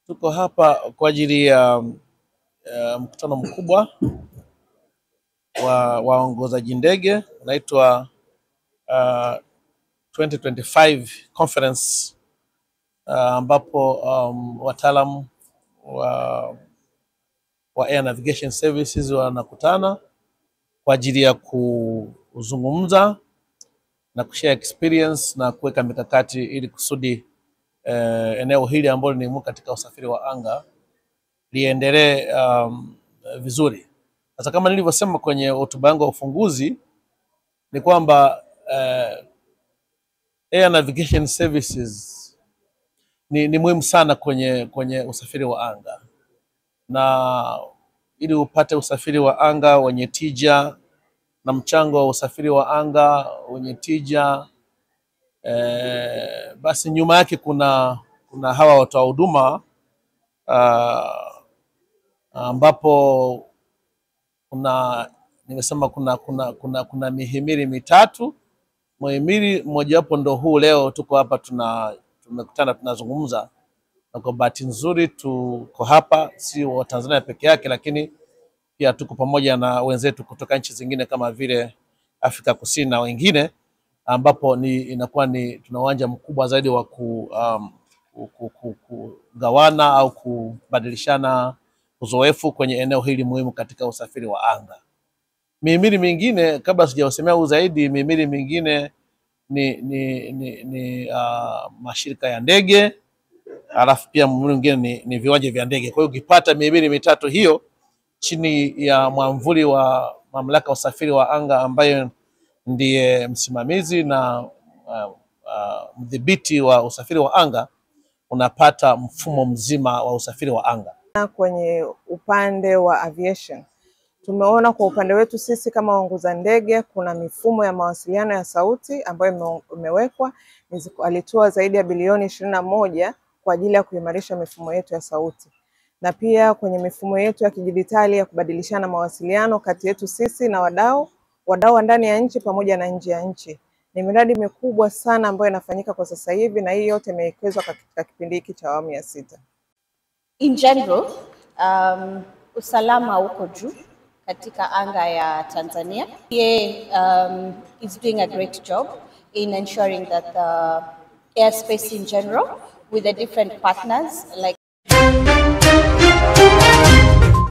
Tuko hapa kwa ajili ya mkutano mkubwa wa waongozaji ndege unaitwa 2025 conference, ambapo wataalamu wa air navigation services wanakutana kwa ajili ya kuzungumza na kushare experience na kuweka mikakati ili kusudi eneo hili ambalo ni muhimu katika usafiri wa anga liendelee vizuri. Sasa kama nilivyosema kwenye hotuba yangu ya ufunguzi ni kwamba air navigation services ni muhimu sana kwenye usafiri wa anga, na ili upate usafiri wa anga wenye tija na mchango wa usafiri wa anga wenye tija, basi nyuma yake kuna hawa watoa huduma ambapo nimesema kuna mihimili mitatu. Muhimili mmojawapo ndo huu leo tuko hapa tumekutana tunazungumza, na kwa bahati nzuri tuko hapa si wa Tanzania peke yake, lakini pia tuko pamoja na wenzetu kutoka nchi zingine kama vile Afrika Kusini na wengine, ambapo inakuwa tuna uwanja mkubwa zaidi wa kugawana au kubadilishana uzoefu kwenye eneo hili muhimu katika usafiri wa anga. Mihimili mingine kabla sijawasemea huu zaidi, mihimili mingine ni mashirika ya ndege, alafu pia mwingine ni viwanja vya ndege. Kwa hiyo ukipata mihimili mitatu hiyo chini ya mwamvuli wa mamlaka ya usafiri wa anga ambayo ndiye msimamizi na mdhibiti wa usafiri wa anga, unapata mfumo mzima wa usafiri wa anga. Kwenye upande wa aviation tumeona kwa upande wetu sisi kama waongoza ndege kuna mifumo ya mawasiliano ya sauti ambayo imewekwa. Alitoa zaidi ya bilioni 21 kwa ajili ya kuimarisha mifumo yetu ya sauti, na pia kwenye mifumo yetu ya kidijitali ya kubadilishana mawasiliano kati yetu sisi na wadau wa ndani ya nchi pamoja na nje ya nchi. Ni miradi mikubwa sana ambayo inafanyika kwa sasa hivi, na hii yote imewekezwa katika kipindi hiki cha awamu ya 6. In general, usalama uko juu katika anga ya Tanzania. PA is doing a great job in ensuring that the airspace in general with the different partners like